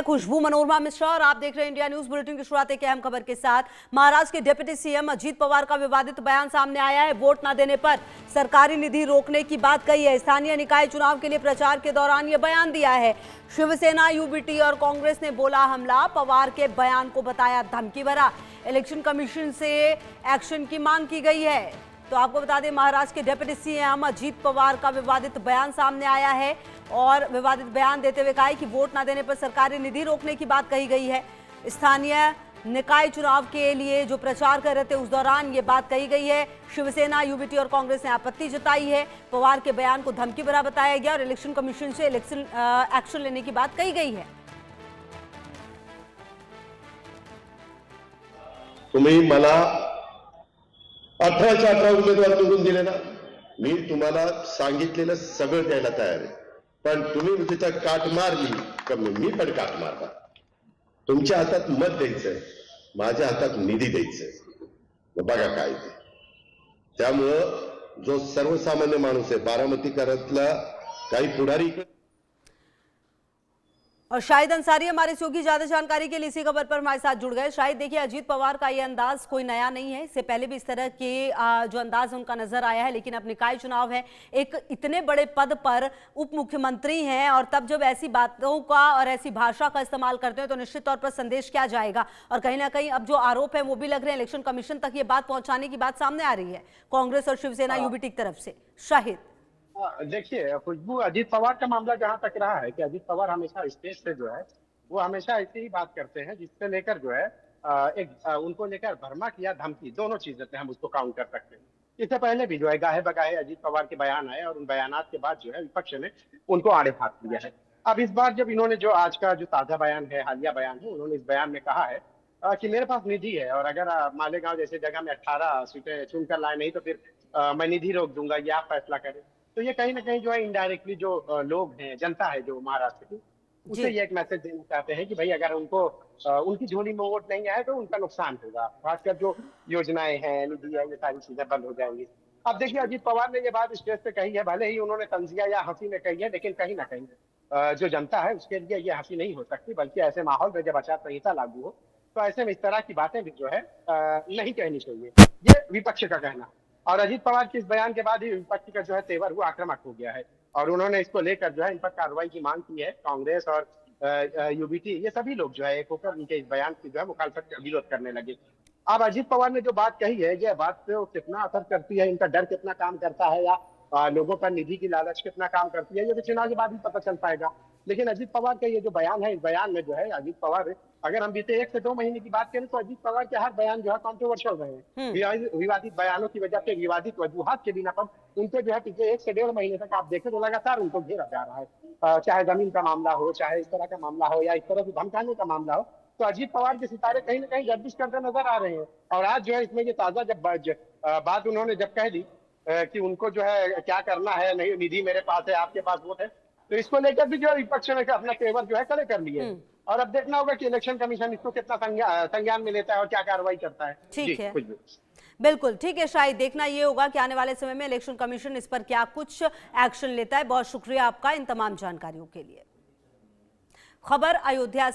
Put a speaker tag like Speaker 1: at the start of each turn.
Speaker 1: खुशबू मनोरमा मिश्रा और आप देख रहे हैं इंडिया न्यूज बुलेटिन की शुरुआत एक अहम खबर के साथ। महाराष्ट्र के डिप्टी सीएम अजीत पवार का विवादित बयान सामने आया है। वोट न देने पर सरकारी निधि रोकने की बात कही है। स्थानीय निकाय चुनाव के लिए प्रचार के दौरान यह बयान दिया है। शिवसेना, यूबीटी और कांग्रेस ने बोला हमला, पवार के बयान को बताया धमकी भरा। इलेक्शन कमीशन से एक्शन की मांग की गई है। तो आपको बता दें, महाराष्ट्र के डिप्टी सीएम अजीत पवार का विवादित बयान सामने आया है और विवादित बयान देते हुए कहा है कि वोट न देने पर सरकारी निधि रोकने की बात कही गई है। स्थानीय निकाय चुनाव के लिए जो प्रचार कर रहे थे उस दौरान ये बात कही गई है। शिवसेना, यूबीटी और कांग्रेस ने आपत्ति जताई है। पवार के बयान को धमकी भरा बताया गया और इलेक्शन कमीशन से एक्शन लेने की बात कही गई है।
Speaker 2: तुम्ही मला 18च्या 18 उमेदवार निवडून दिले ना, मी तुम्हाला सांगितलेलं सगळं द्यायला तयार आहे, पण तुम्ही तिथं काट मारली का मी पण काट मारणार। तुमच्या हातात मत द्यायचंय, माझ्या हातात निधी द्यायचंय, बघा काय ते। त्यामुळं जो सर्वसामान्य माणूस आहे, बारामतीकरातला काही पुढारी
Speaker 1: और शाहिद अंसारी हमारे सहयोगी ज्यादा जानकारी के लिए इसी खबर पर हमारे साथ जुड़ गए। शाहिद, देखिए, अजीत पवार का ये अंदाज कोई नया नहीं है। इससे पहले भी इस तरह के जो अंदाज उनका नजर आया है, लेकिन अब निकाय चुनाव है, एक इतने बड़े पद पर उप मुख्यमंत्री हैं और तब जब ऐसी बातों का और ऐसी भाषा का इस्तेमाल करते हैं तो निश्चित तौर पर संदेश क्या जाएगा। और कहीं ना कहीं अब जो आरोप है वो भी लग रहे हैं इलेक्शन कमीशन तक ये बात पहुंचाने की बात सामने आ रही है कांग्रेस और शिवसेना, यूबीटी की तरफ से। शाहिद,
Speaker 3: देखिए खुशबू, अजीत पवार का मामला जहां तक रहा है कि अजीत पवार हमेशा स्टेज पे जो है वो हमेशा ऐसी ही बात करते हैं जिससे लेकर जो है उनको लेकर भरमा या धमकी, दोनों चीजें हम उसको काउंट कर सकते हैं। इससे पहले भी जो है गाहे बगाहे अजीत पवार के बयान आए और उन बयानात के बाद जो है विपक्ष ने उनको आड़े हाथ लिया है। अब इस बार जब इन्होंने जो आज का जो ताजा बयान है, हालिया बयान है, उन्होंने इस बयान में कहा है कि मेरे पास निधि है और अगर मालेगांव जैसे जगह में 18 सीटें चुनकर लाए नहीं तो फिर मैं निधि रोक दूंगा, ये आप फैसला करें। तो ये कहीं ना कहीं जो है इनडायरेक्टली जो लोग हैं, जनता है जो महाराष्ट्र की, उसे ये एक मैसेज देना चाहते हैं कि भाई अगर उनको उनकी झोली में वोट नहीं आए तो उनका नुकसान होगा। खासकर जो योजनाएं हैं, निधि है, ये सारी चीजें बंद हो जाएंगी। अब देखिए, अजीत पवार ने ये बात स्टेज पे कही है, भले ही उन्होंने तंजिया या हंसी में कही है, लेकिन कहीं ना कहीं जो जनता है उसके लिए ये हंसी नहीं हो सकती, बल्कि ऐसे माहौल में जब आचार संहिता लागू हो तो ऐसे में इस तरह की बातें भी जो है नहीं कहनी चाहिए, ये विपक्ष का कहना। और अजीत पवार के इस बयान के बाद ही विपक्ष का जो है तेवर हुआ आक्रामक हो गया है और उन्होंने इसको लेकर जो है इन पर कार्रवाई की मांग की है। कांग्रेस और यूबीटी, ये सभी लोग जो है एक होकर उनके इस बयान की जो है मुखालफत का विरोध करने लगे। अब अजीत पवार ने जो बात कही है, यह बात तो कितना असर करती है, इनका डर कितना काम करता है या लोगों पर निधि की लालच कितना काम करती है, ये तो चुनाव के बाद ही पता चल पाएगा। लेकिन अजीत पवार का ये जो बयान है, इस बयान में जो है अजीत पवार, अगर हम बीते 1 से 2 महीने की बात करें तो अजीत पवार के हर बयान जो है कॉन्ट्रोवर्शियल रहे हैं। विवादित बयानों की वजह से, विवादित वजूहात के बिना पर उनको जो है पिछले 1 से 1.5 महीने तक आप देखें तो लगातार उनको घेरा जा रहा है। चाहे जमीन का मामला हो, चाहे इस तरह का मामला हो या इस तरह से धमकाने का मामला हो, तो अजीत पवार के सितारे कहीं ना कहीं गर्दिश करते नजर आ रहे हैं। और आज जो है इसमें ये ताजा जब बात उन्होंने जब कह दी कि उनको जो है क्या करना है, नहीं निधि मेरे पास है, आपके पास वोट है, तो इसको लेकर भी जो है विपक्ष ने अपना तेवर जो है कड़े कर लिए। और अब देखना होगा कि इलेक्शन कमीशन इसको कितना संज्ञान में लेता है और क्या कार्रवाई करता है।
Speaker 1: ठीक है, बिल्कुल ठीक है शायद, देखना ये होगा कि आने वाले समय में इलेक्शन कमीशन इस पर क्या कुछ एक्शन लेता है। बहुत शुक्रिया आपका इन तमाम जानकारियों के लिए। खबर अयोध्या